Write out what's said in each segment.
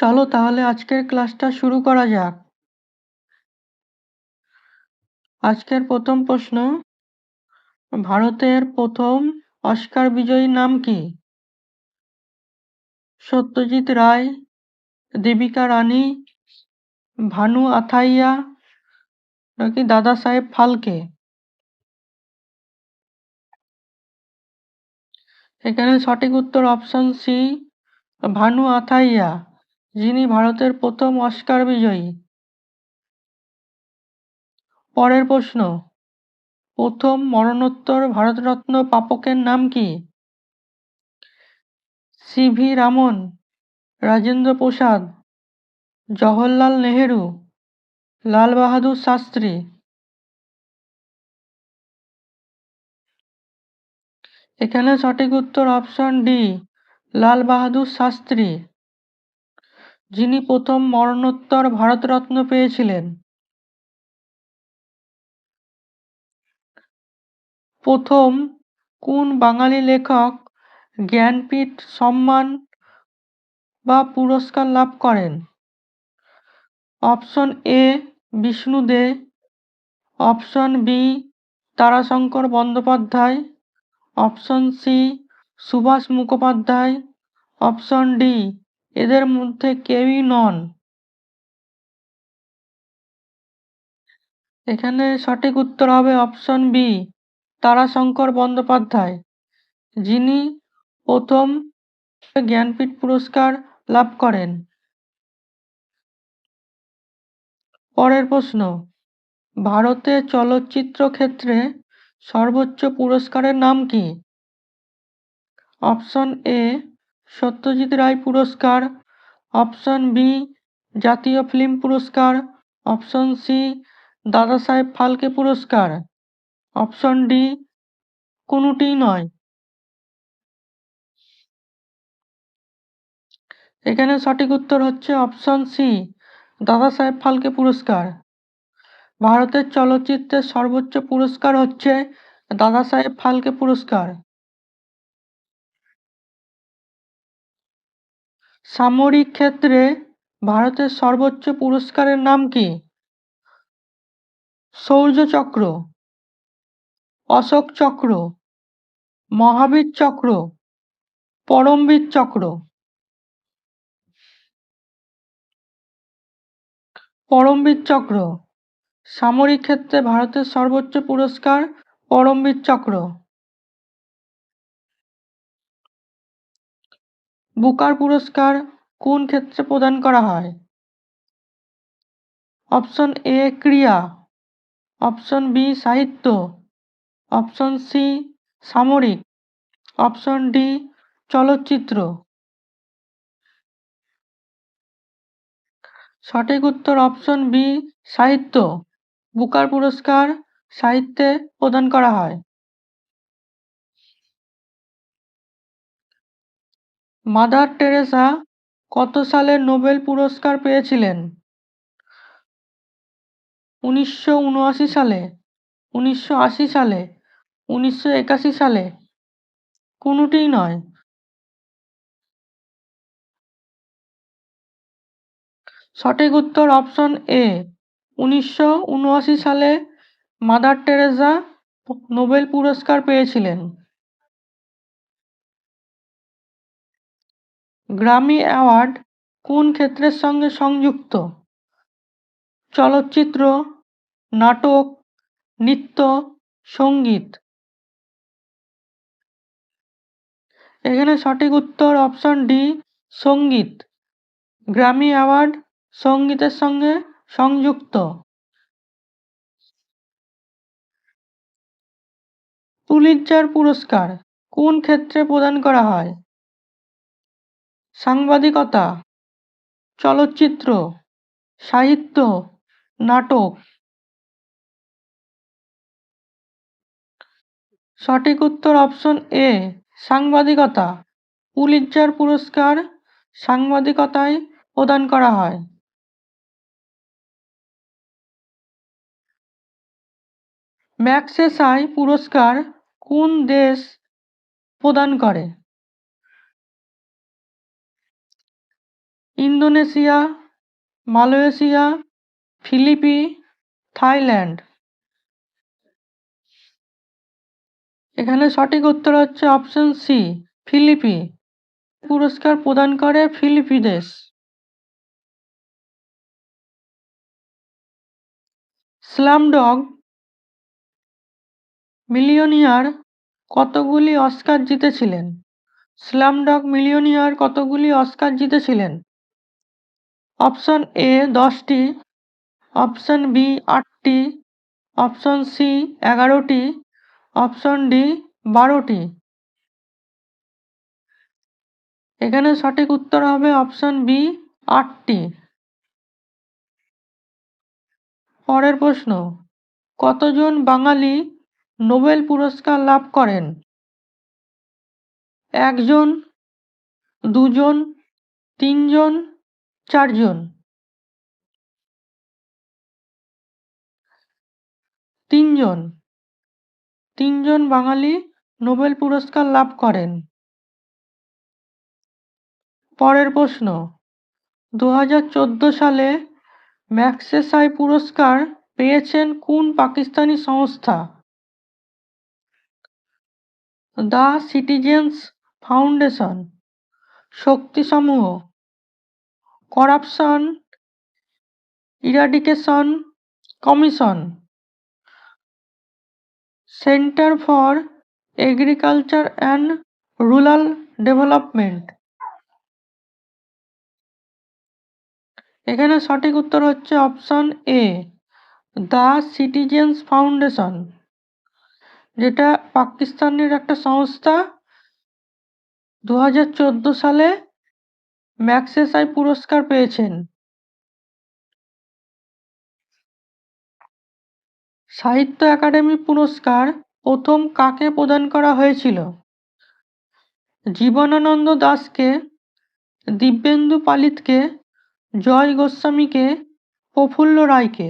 চলো তাহলে আজকের ক্লাসটা শুরু করা যাক। আজকের প্রথম প্রশ্ন, ভারতের প্রথম অস্কার বিজয়ী নাম কি? সত্যজিৎ রায়, দেবিকা রানী, ভানু আথাইয়া নাকি দাদা সাহেব ফালকে? এখানে সঠিক উত্তর অপশন সি, ভানু আথাইয়া, যিনি ভারতের প্রথম অস্কার বিজয়ী। পরের প্রশ্ন, প্রথম মরণোত্তর ভারতরত্ন প্রাপকের নাম কি? সি.ভি. রামন, রাজেন্দ্র প্রসাদ, জওহরলাল নেহেরু, লাল বাহাদুর শাস্ত্রী? এখানে সঠিক উত্তর অপশন ডি, লাল বাহাদুর শাস্ত্রী, যিনি প্রথম মরণোত্তর ভারতরত্ন পেয়েছিলেন। প্রথম কোন বাঙালি লেখক জ্ঞানপীঠ সম্মান বা পুরস্কার লাভ করেন? Option A Bishnu Dey, option B Tarashankar Bandyopadhyay, option C Subhash Mukhopadhyay, option D এদের মধ্যে কেউই নন। এখানে সঠিক উত্তর হবে অপশন বি, তারাশঙ্কর বন্দ্যোপাধ্যায়, যিনি প্রথম জ্ঞানপীঠ পুরস্কার লাভ করেন। পরের প্রশ্ন, ভারতে চলচ্চিত্র ক্ষেত্রে সর্বোচ্চ পুরস্কারের নাম কি? অপশন এ সত্যজিৎ রায় পুরস্কার, অপশন বি জাতীয় ফিল্ম পুরস্কার, অপশন সি দাদা সাহেব ফালকে পুরস্কার, অপশন ডি কোনোটিই নয়। এখানে সঠিক উত্তর হচ্ছে অপশন সি, দাদা সাহেব ফালকে পুরস্কার। ভারতের চলচ্চিত্রের সর্বোচ্চ পুরস্কার হচ্ছে দাদা সাহেব ফালকে পুরস্কার। সামরিক ক্ষেত্রে ভারতের সর্বোচ্চ পুরস্কারের নাম কি? শৌর্য চক্র, অশোক চক্র, মহাবীর চক্র, পরমবীর চক্র? পরমবীর চক্র। সামরিক ক্ষেত্রে ভারতের সর্বোচ্চ পুরস্কার পরমবীর চক্র। বুকার পুরস্কার কোন ক্ষেত্রে প্রদান করা হয়? অপশন এ ক্রীড়া, অপশন বি সাহিত্য, অপশন সি সামরিক, অপশন ডি চলচ্চিত্র? সঠিক উত্তর অপশন বি সাহিত্য। বুকার পুরস্কার সাহিত্যে প্রদান করা হয়। মাদার টেরেসা কত সালে নোবেল পুরস্কার পেয়েছিলেন? 1979 সালে, 1980 সালে, 1981 সালে? কোনোটিই নয়। সঠিক উত্তর অপশন এ, 1979 সালে মাদার টেরেসা নোবেল পুরস্কার পেয়েছিলেন। গ্র্যামি অ্যাওয়ার্ড কোন ক্ষেত্রের সঙ্গে সংযুক্ত? চলচ্চিত্র, নাটক, নৃত্য, সঙ্গীত? এখানে সঠিক উত্তর অপশন ডি সঙ্গীত। গ্র্যামি অ্যাওয়ার্ড সঙ্গীতের সঙ্গে সংযুক্ত। পুলিৎজার পুরস্কার কোন ক্ষেত্রে প্রদান করা হয়? সাংবাদিকতা, চলচ্চিত্র, সাহিত্য, নাটক? সঠিক উত্তর অপশন এ সাংবাদিকতা। পুলিৎজার পুরস্কার সাংবাদিকতায় প্রদান করা হয়। ম্যাগসেসাই পুরস্কার কোন দেশ প্রদান করে? Indonesia, Malaysia, Philippe, Thailand. এখানে সঠিক উত্তর হচ্ছে অপশন সি, ফিলিপি। পুরস্কার প্রদান করে ফিলিপি দেশ। স্লামডগ মিলিয়নিয়ার কতগুলি অস্কার জিতেছিলেন? স্লামডগ মিলিয়নিয়ার কতগুলি অস্কার জিতেছিলেন? অপশন এ 10টি, অপশন বি 8টি, অপশন সি 11টি, অপশন ডি 12টি। এখানে সঠিক উত্তর হবে অপশন বি 8টি। পরের প্রশ্ন, কতজন বাঙালি নোবেল পুরস্কার লাভ করেন? 1 জন, 2 জন, 3 জন, 4 জন। 3 জন। 3 জন বাঙালি নোবেল পুরস্কার লাভ করেন। পরের প্রশ্ন, 2014 সালে ম্যাগসেসাই পুরস্কার পেয়েছেন কোন পাকিস্তানি সংস্থা? দ্য সিটিজেন্স ফাউন্ডেশন, শক্তি সমূহ, corruption eradication commission, centre for agriculture and rural development. এখানে সঠিক উত্তর হচ্ছে option A, the citizens foundation, যেটা পাকিস্তানের একটা সংস্থা। 2014 সালে ম্যাগসেসাই পুরস্কার পেয়েছেন। সাহিত্য একাডেমি পুরস্কার প্রথম কাকে প্রদান করা হয়েছিল? জীবনানন্দ দাশকে, দিব্যেন্দু পালিতকে, জয় গোস্বামীকে, প্রফুল্ল রায়কে।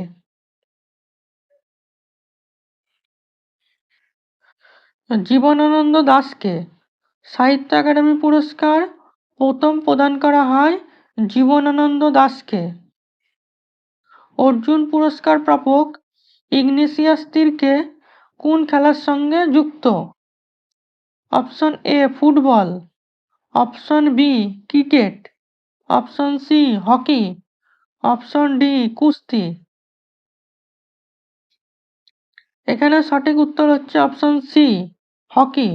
জীবনানন্দ দাশকে। সাহিত্য একাডেমি পুরস্কার প্রথম প্রদান করা হয় জীবনানন্দ দাশকে। অর্জুন পুরস্কার প্রাপক ইগনেসিয়াস তির্কে কোন খেলার সঙ্গে যুক্ত? Option A football, option B cricket, option C hockey, option D কুস্তি। এখানে সঠিক উত্তর হচ্ছে অপশন সি, হকি।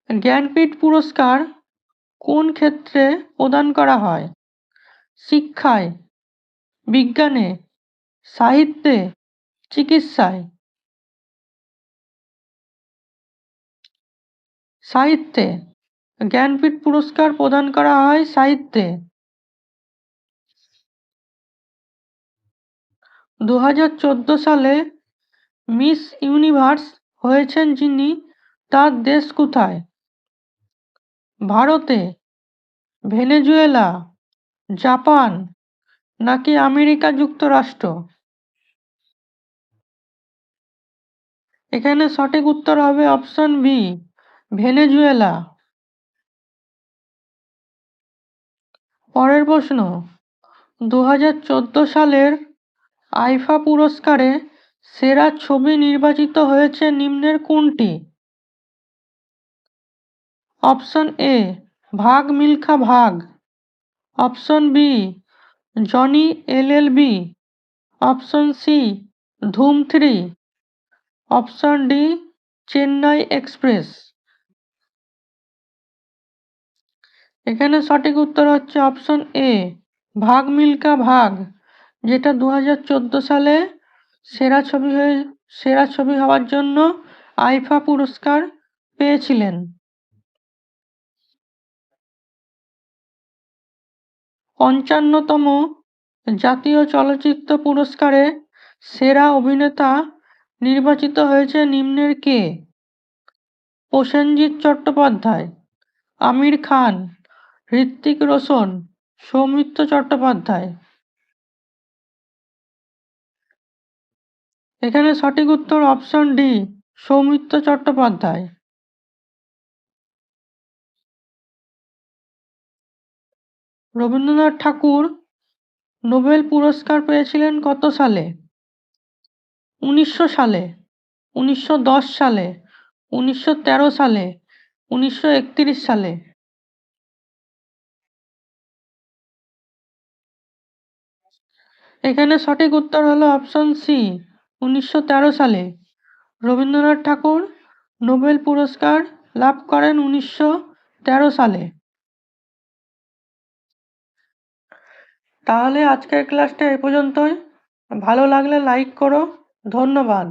জ্ঞানপীঠ পুরস্কার কোন ক্ষেত্রে প্রদান করা হয়? শিক্ষায়, বিজ্ঞানে, সাহিত্যে, চিকিৎসায়। সাহিত্যে। জ্ঞানপীঠ পুরস্কার প্রদান করা হয় সাহিত্যে। 2014 সালে মিস ইউনিভার্স হয়েছেন যিনি, তার দেশ কোথায়? ভারতে, ভেনেজুয়েলা, জাপান নাকি আমেরিকা যুক্তরাষ্ট্র? এখানে সঠিক উত্তর হবে অপশন বি, ভেনেজুয়েলা। পরের প্রশ্ন, 2014 সালের আইফা পুরস্কারে সেরা ছবি নির্বাচিত হয়েছে নিম্নের কোনটি? Option A Bhaag Milkha Bhaag, option B Jolly LLB, option C Dhoom 3, option D Chennai express. এখানে সঠিক উত্তর হচ্ছে অপশন এ, ভাগ মিল্খা ভাগ, যেটা 2014 সালে সেরা ছবি হওয়ার জন্য আইফা পুরস্কার পেয়েছিলেন। 55তম জাতীয় চলচ্চিত্র পুরস্কারে সেরা অভিনেতা নির্বাচিত হয়েছে নিম্নের কে? প্রসেনজিৎ চট্টোপাধ্যায়, আমির খান, হৃতিক রোশন, সৌমিত্র চট্টোপাধ্যায়। এখানে সঠিক উত্তর অপশন ডি, সৌমিত্র চট্টোপাধ্যায়। রবীন্দ্রনাথ ঠাকুর নোবেল পুরস্কার পেয়েছিলেন কত সালে? 1900 সালে, 1910 সালে, 1913 সালে, 1931 সালে। এখানে সঠিক উত্তর হলো অপশন সি, 1913 সালে। রবীন্দ্রনাথ ঠাকুর নোবেল পুরস্কার লাভ করেন 1913 সালে। তাহলে আজকের ক্লাসটা এই পর্যন্তই। ভালো লাগলে লাইক করো। ধন্যবাদ।